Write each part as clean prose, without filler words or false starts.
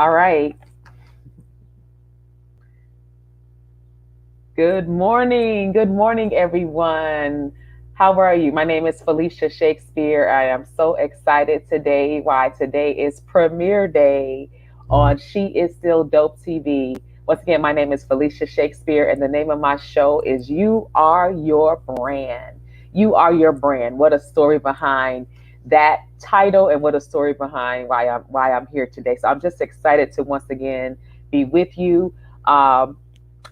All right. Good morning. Good morning, everyone. How are you? My name is Felicia Shakespeare. I am so excited today. Why? Today is premiere day on She Is Still Dope TV. Once again, my name is Felicia Shakespeare, and the name of my show is You Are Your Brand. You Are Your Brand. What a story behind that title, and what a story behind why I'm here today. So I'm just excited to once again be with you. Um,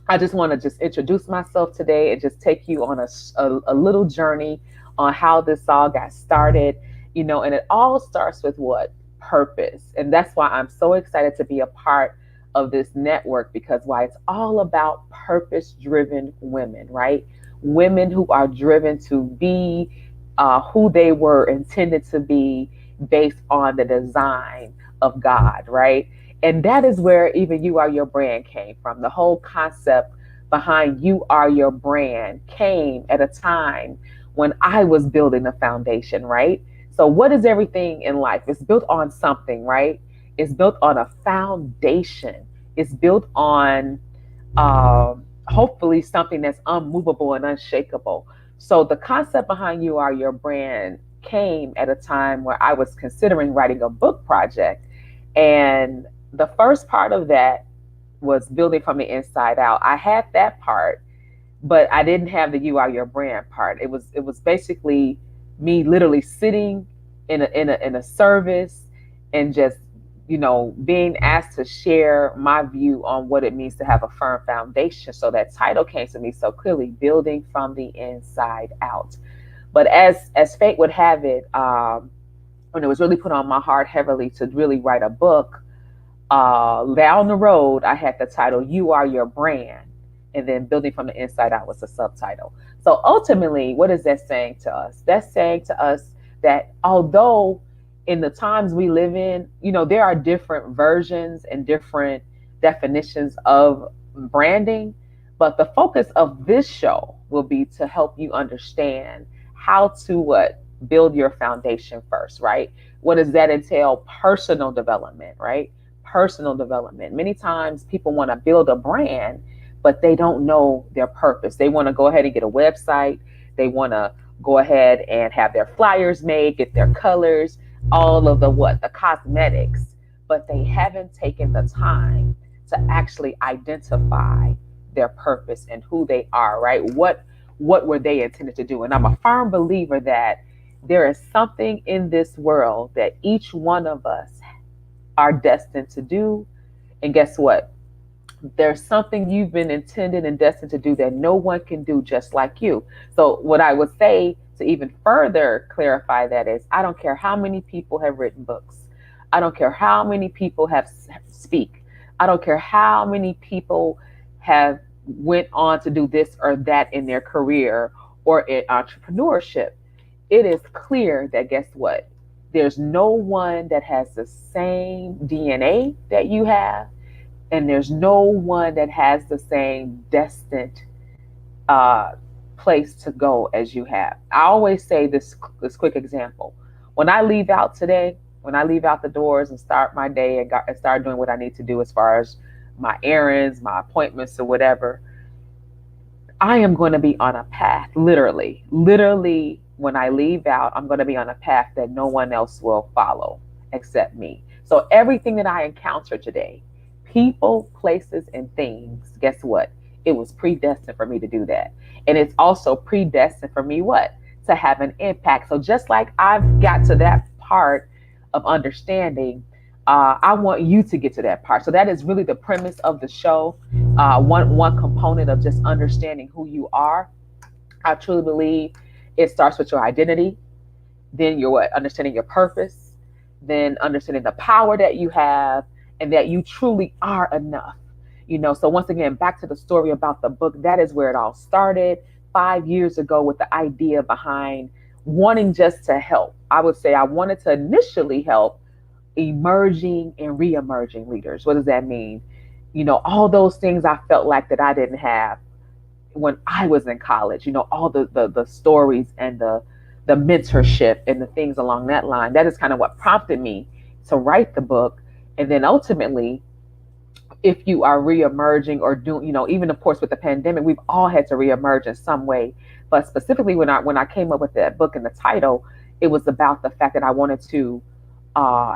I just want to just introduce myself today and just take you on a little journey on how this all got started, and it all starts with what? Purpose. And that's why I'm so excited to be a part of this network because why? It's all about purpose driven women, right? Women who are driven to be who they were intended to be based on the design of God, right? And that is where even You Are Your Brand came from. The whole concept behind You Are Your Brand came at a time when I was building a foundation, right? So, what is everything in life? It's built on something, right? It's built on a foundation. It's built on hopefully something that's unmovable and unshakable. So, the concept behind You Are Your Brand came at a time where I was considering writing a book project. And the first part of that was building from the inside out. I had that part, but I didn't have the You Are Your Brand part. It was basically me literally sitting in a service and just being asked to share my view on what it means to have a firm foundation. So that title came to me so clearly, building from the inside out. But as fate would have it, when it was really put on my heart heavily to really write a book, down the road, I had the title You Are Your Brand, and then Building from the Inside Out was the subtitle. So ultimately, what is that saying to us? That's saying to us that although in the times we live in, there are different versions and different definitions of branding, but the focus of this show will be to help you understand how to what? Build your foundation first, right? What does that entail? Personal development, right? Personal development. Many times people want to build a brand, but they don't know their purpose. They want to go ahead and get a website. They want to go ahead and have their flyers made, get their colors, all of the what? The cosmetics, but they haven't taken the time to actually identify their purpose and who they are, right? What were they intended to do? And I'm a firm believer that there is something in this world that each one of us are destined to do. And guess what? There's something you've been intended and destined to do that no one can do just like you. So, what I would say to even further clarify that is I don't care how many people have written books, I don't care how many people have speak, I don't care how many people have went on to do this or that in their career or in entrepreneurship. It is clear that guess what? There's no one that has the same DNA that you have, and there's no one that has the same destined uh, place to go as you have. I always say this quick example. When I leave out today, when I leave out the doors and start my day and start doing what I need to do as far as my errands, my appointments, or whatever, I am going to be on a path, literally. Literally, when I leave out, I'm going to be on a path that no one else will follow except me. So, everything that I encounter today, people, places, and things, guess what? It was predestined for me to do that. And it's also predestined for me what? To have an impact. So, just like I've got to that part of understanding, I want you to get to that part. So that is really the premise of the show. One component of just understanding who you are. I truly believe it starts with your identity, then your what? Understanding your purpose, then understanding the power that you have, and that you truly are enough. So once again, back to the story about the book. That is where it all started 5 years ago with the idea behind wanting just to help. I would say I wanted to initially help emerging and re-emerging leaders. What does that mean? All those things I felt like that I didn't have when I was in college, all the stories and the mentorship and the things along that line. That is kind of what prompted me to write the book And then ultimately, if you are reemerging or doing, even of course with the pandemic, we've all had to reemerge in some way. But specifically when I came up with that book and the title, it was about the fact that I wanted to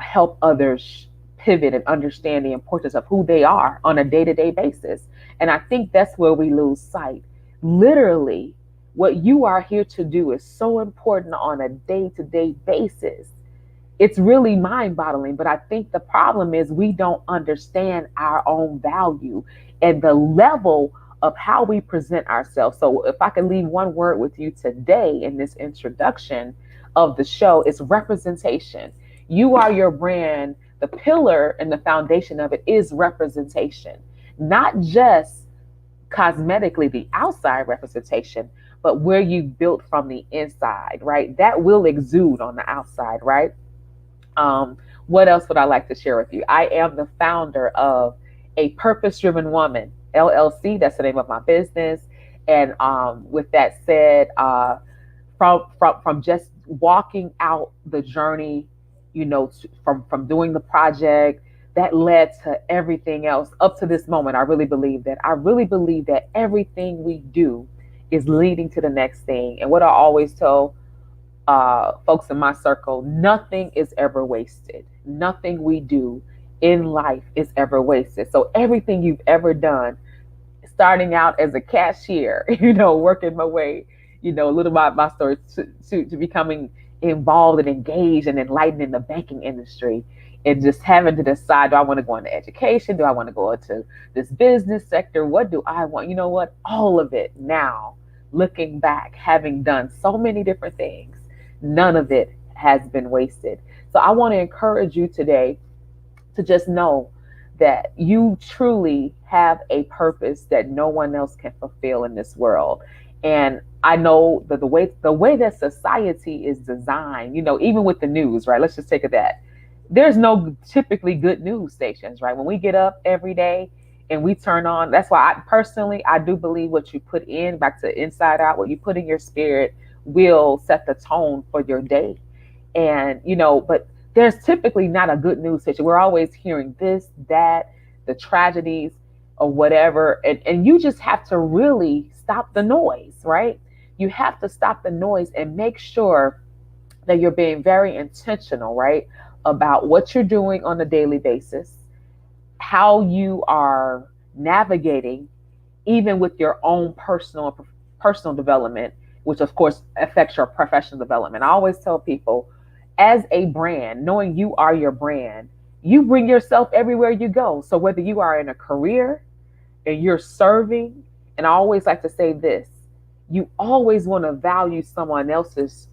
help others pivot and understand the importance of who they are on a day-to-day basis. And I think that's where we lose sight. Literally, what you are here to do is so important on a day-to-day basis. It's really mind boggling. But I think the problem is we don't understand our own value and the level of how we present ourselves. So, if I can leave one word with you today in this introduction of the show, it's representation. You are your brand. The pillar and the foundation of it is representation, not just cosmetically the outside representation, but where you built from the inside, right? That will exude on the outside, right? What else would I like to share with you? I am the founder of a Purpose Driven Woman LLC. That's the name of my business. And with that said, from just walking out the journey, from doing the project, that led to everything else up to this moment. I really believe that everything we do is leading to the next thing. And what I always tell folks in my circle, nothing is ever wasted. Nothing we do in life is ever wasted. So everything you've ever done, starting out as a cashier, working my way, a little about my story to becoming involved and engaged and enlightened in the banking industry, and just having to decide, do I want to go into education? Do I want to go into this business sector? What do I want? You know what? All of it now, looking back, having done so many different things, none of it has been wasted. So I want to encourage you today to just know that you truly have a purpose that no one else can fulfill in this world. And I know that the way that society is designed, even with the news, right? Let's just take it that there's no typically good news stations, right? When we get up every day and we turn on, that's why I do believe what you put in, back to inside out, what you put in your spirit will set the tone for your day. And, but there's typically not a good news station. We're always hearing this, that, the tragedies or whatever. And you just have to really stop the noise, right? You have to stop the noise and make sure that you're being very intentional, right? About what you're doing on a daily basis, how you are navigating, even with your own personal development, which of course affects your professional development. I always tell people, as a brand, knowing you are your brand, you bring yourself everywhere you go. So whether you are in a career and you're serving, and I always like to say this, you always want to value someone else's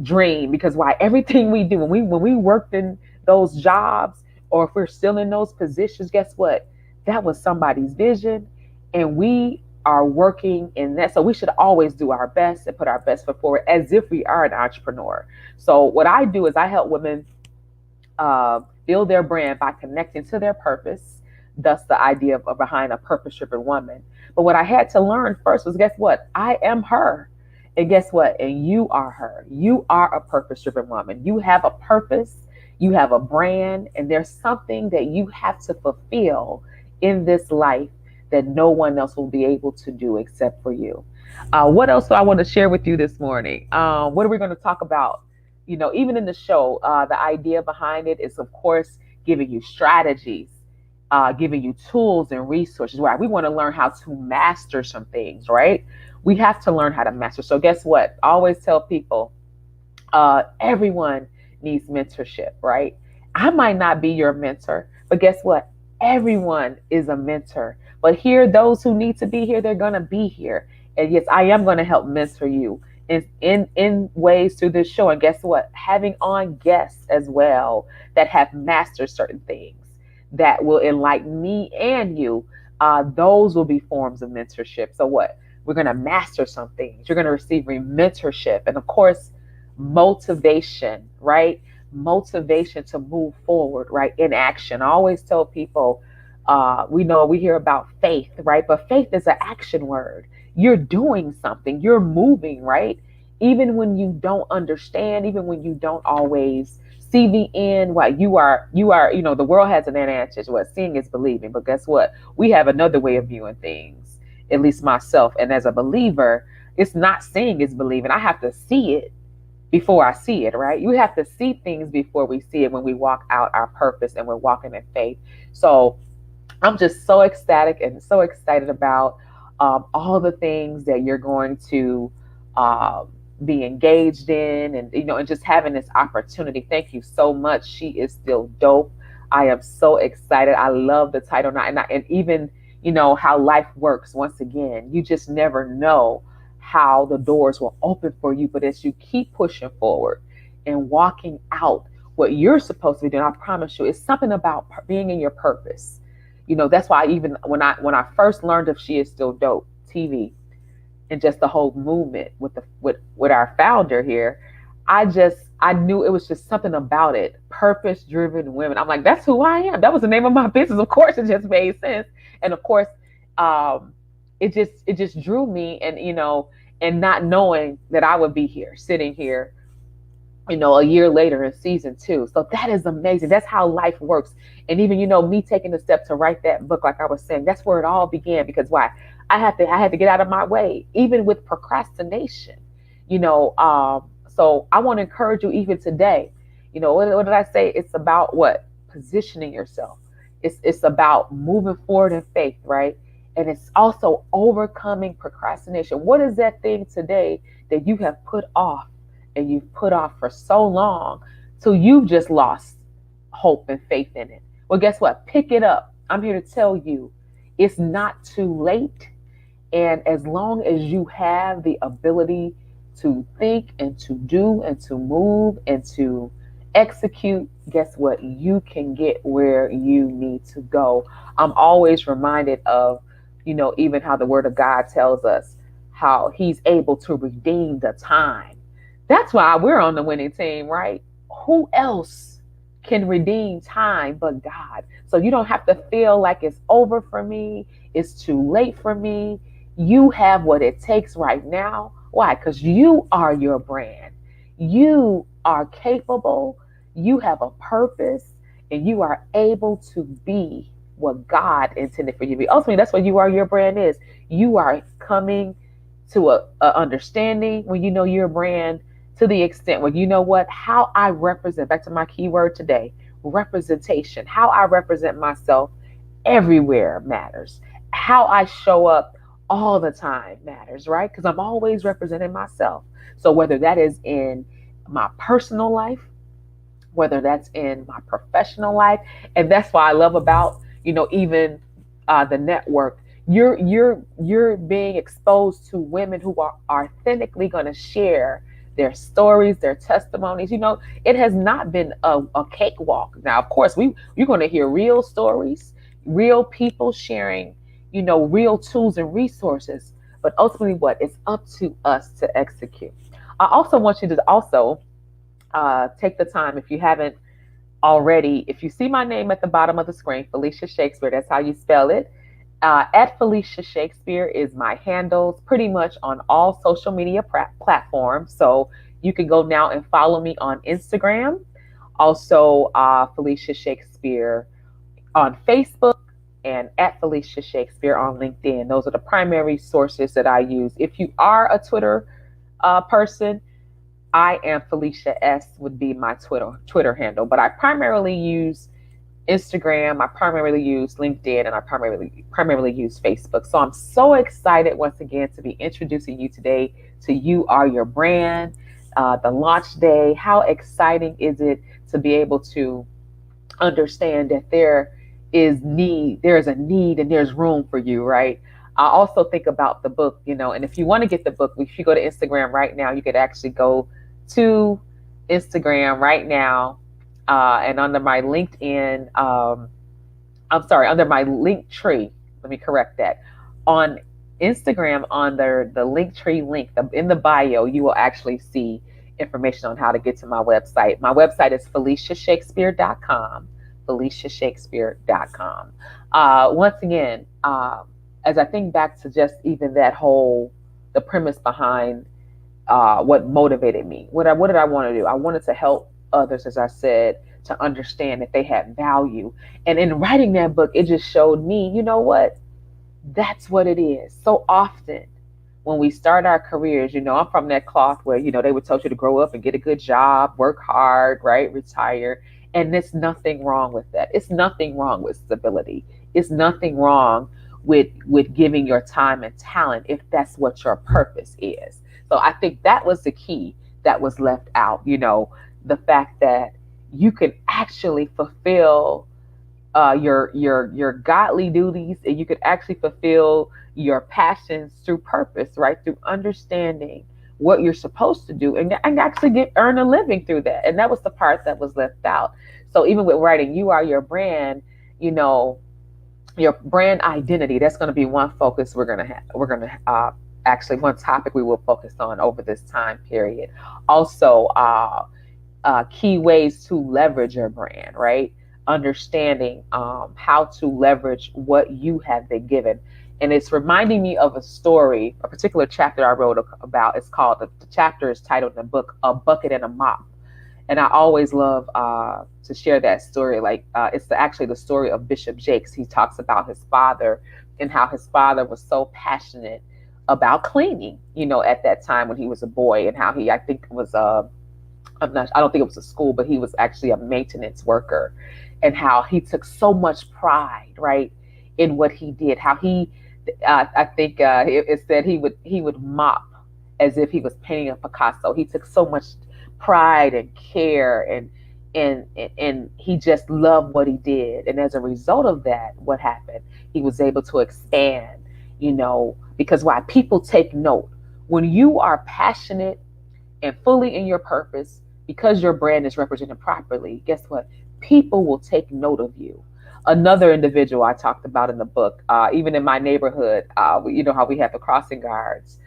dream, because why, everything we do, when we worked in those jobs, or if we're still in those positions, guess what? That was somebody's vision, and we are working in that. So we should always do our best and put our best foot forward as if we are an entrepreneur. So what I do is I help women build their brand by connecting to their purpose. Thus the idea of behind a purpose-driven woman. But what I had to learn first was, guess what? I am her. And guess what? And you are her. You are a purpose-driven woman. You have a purpose. You have a brand. And there's something that you have to fulfill in this life that no one else will be able to do except for you. What else do I want to share with you this morning? What are we going to talk about? Even in the show, the idea behind it is, of course, giving you strategies, giving you tools and resources. Right? We want to learn how to master some things, right? We have to learn how to master. So guess what? I always tell people, everyone needs mentorship, right? I might not be your mentor, but guess what? Everyone is a mentor. But here, those who need to be here, they're going to be here. And yes, I am going to help mentor you in ways through this show. And guess what? Having on guests as well that have mastered certain things that will enlighten me and you. Those will be forms of mentorship. So what? We're going to master some things. You're going to receive mentorship. And of course, motivation, right? Motivation to move forward, right? In action. I always tell people, we hear about faith, right? But faith is an action word. You're doing something, you're moving, right? Even when you don't understand, even when you don't always see the end. Why you are, the world has an adage, what seeing is believing. But guess what? We have another way of viewing things, at least myself. And as a believer, it's not seeing is believing. I have to see it before I see it, right? You have to see things before we see it when we walk out our purpose and we're walking in faith. So I'm just so ecstatic and so excited about all the things that you're going to um, be engaged in, and and just having this opportunity. Thank you so much. She is still dope. I am so excited. I love the title now, and even how life works. Once again, you just never know how the doors will open for you, but as you keep pushing forward and walking out what you're supposed to be doing, I promise you, it's something about being in your purpose. That's why even when I first learned of She Is Still Dope TV and just the whole movement with our founder here, I knew it was just something about it. Purpose driven women. I'm like, that's who I am. That was the name of my business. Of course, it just made sense. And of course, um, it just drew me, and not knowing that I would be here, sitting here, a year later in season two. So that is amazing. That's how life works. And even, me taking the step to write that book, like I was saying, that's where it all began. Because why? I had to get out of my way, even with procrastination. So I want to encourage you even today. What did I say? It's about what? Positioning yourself. It's about moving forward in faith, right? And it's also overcoming procrastination. What is that thing today that you have put off and you've put off for so long till you've just lost hope and faith in it? Well, guess what? Pick it up. I'm here to tell you it's not too late. And as long as you have the ability to think and to do and to move and to execute, guess what? You can get where you need to go. I'm always reminded of, even how the word of God tells us how he's able to redeem the time. That's why we're on the winning team, right? Who else can redeem time but God? So you don't have to feel like it's over for me, it's too late for me. You have what it takes right now. Why? Because you are your brand. You are capable, you have a purpose, and you are able to be what God intended for you to be. Ultimately, that's what you are, your brand is. You are coming to a understanding when you know your brand, to the extent where you know what, how I represent, back to my keyword today, representation, how I represent myself everywhere matters. How I show up all the time matters, right? Because I'm always representing myself. So whether that is in my personal life, whether that's in my professional life, and that's why I love about even the network. You're being exposed to women who are authentically going to share their stories, their testimonies. It has not been a cakewalk. Now, of course, you're going to hear real stories, real people sharing, real tools and resources. But ultimately, what? It's up to us to execute. I also want you to also take the time, if you haven't already, if you see my name at the bottom of the screen, Felicia Shakespeare, that's how you spell it. At Felicia Shakespeare is my handles pretty much on all social media platforms. So you can go now and follow me on Instagram. Also, Felicia Shakespeare on Facebook, and at Felicia Shakespeare on LinkedIn. Those are the primary sources that I use. If you are a Twitter person, I am Felicia S would be my Twitter handle, but I primarily use Instagram, I primarily use LinkedIn, and I primarily use Facebook. So I'm so excited once again to be introducing you today to You Are Your Brand, the launch day. How exciting is it to be able to understand that there is a need and there's room for you, right? I also think about the book, and if you want to get the book, if you go to Instagram right now, you could actually go to Instagram right now, and under my LinkedIn, under my link tree, let me correct that. On Instagram, under the link tree link in the bio, you will actually see information on how to get to my website. My website is FeliciaShakespeare.com. FeliciaShakespeare.com. Once again, as I think back to just even the premise behind what motivated me, what did I want to do? I wanted to help others, as I said, to understand that they had value. And in writing that book, it just showed me, you know what? That's what it is. So often when we start our careers, I'm from that cloth where, they would tell you to grow up and get a good job, work hard, right? Retire. And there's nothing wrong with that. It's nothing wrong with stability. It's nothing wrong with giving your time and talent if that's what your purpose is. So I think that was the key that was left out, the fact that you can actually fulfill your godly duties, and you could actually fulfill your passions through purpose, right? Through understanding what you're supposed to do, and actually earn a living through that. And that was the part that was left out. So even with writing, you are your brand, your brand identity. That's going to be one focus we're going to have. We're going to actually one topic we will focus on over this time period. Also, key ways to leverage your brand, right? Understanding how to leverage what you have been given. And it's reminding me of a story, a particular chapter I wrote about. It's called, the chapter is titled in the book, A Bucket and a Mop. And I always love to share that story. Like it's actually the story of Bishop Jakes. He talks about his father and how his father was so passionate about cleaning, at that time when he was a boy, and how I think it was I don't think it was a school, but he was actually a maintenance worker, and how he took so much pride, right, in what he did. How I think it said he would mop as if he was painting a Picasso. He took so much pride and care, and he just loved what he did. And as a result of that, what happened? He was able to expand, because why? People take note. When you are passionate and fully in your purpose, because your brand is represented properly, guess what? People will take note of you. Another individual I talked about in the book, even in my neighborhood, you know how we have the crossing guards.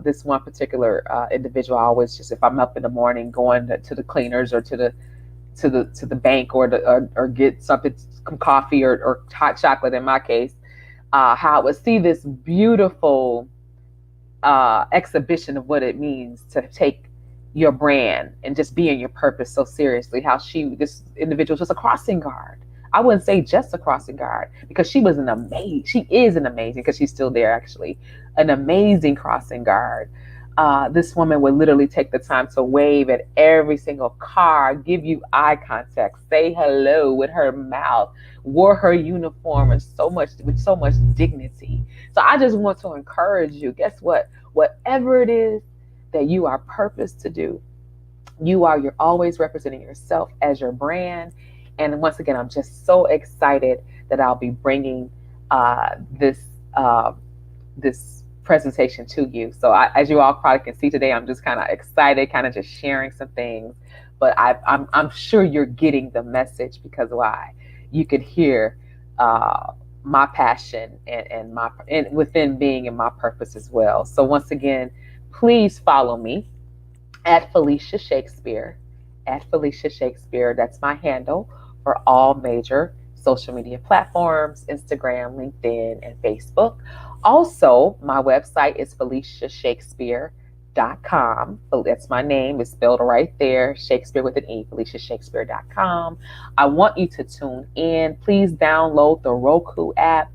This one particular individual, I always just, if I'm up in the morning going to the cleaners, or to the bank, or get something, some coffee, or hot chocolate in my case, how I would see this beautiful exhibition of what it means to take your brand and just be in your purpose so seriously. How this individual was a crossing guard. I wouldn't say just a crossing guard, because she is an amazing, because she's still there actually, an amazing crossing guard. This woman would literally take the time to wave at every single car, give you eye contact, say hello with her mouth, wore her uniform with so much dignity. So I just want to encourage you. Guess what? Whatever it is that you are purposed to do, you're always representing yourself as your brand. And once again, I'm just so excited that I'll be bringing this presentation to you. So as you all probably can see today, I'm just kind of excited, kind of just sharing some things. But I'm sure you're getting the message, because why? You could hear my passion and within being in my purpose as well. So once again, please follow me at Felicia Shakespeare. At Felicia Shakespeare. That's my handle for all major social media platforms: Instagram, LinkedIn, and Facebook. Also, my website is FeliciaShakespeare.com. That's my name. It's spelled right there. Shakespeare with an E. FeliciaShakespeare.com. I want you to tune in. Please download the Roku app.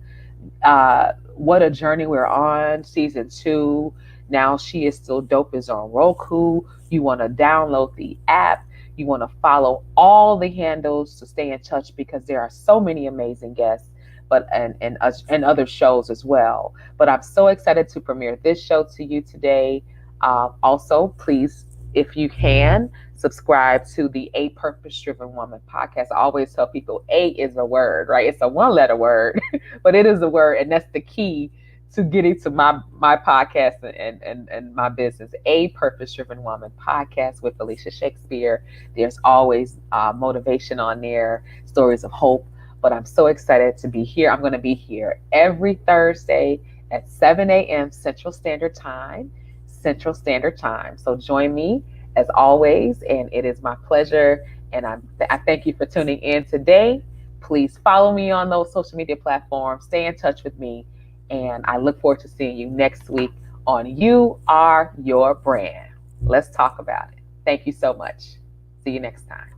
What a Journey We're On. Season 2. Now She Is Still Dope is on Roku. You want to download the app. You want to follow all the handles to stay in touch, because there are so many amazing guests, and other shows as well. But I'm so excited to premiere this show to you today. Also, please, if you can, subscribe to the A Purpose Driven Woman podcast. I always tell people A is a word, right? It's a one-letter word, but it is a word, and that's the key to getting to my podcast and my business. A Purpose Driven Woman podcast with Felicia Shakespeare. There's always motivation on there, stories of hope. But I'm so excited to be here. I'm going to be here every Thursday at 7 a.m. Central Standard Time. So join me as always, and it is my pleasure. And I thank you for tuning in today. Please follow me on those social media platforms. Stay in touch with me. And I look forward to seeing you next week on You Are Your Brand. Let's talk about it. Thank you so much. See you next time.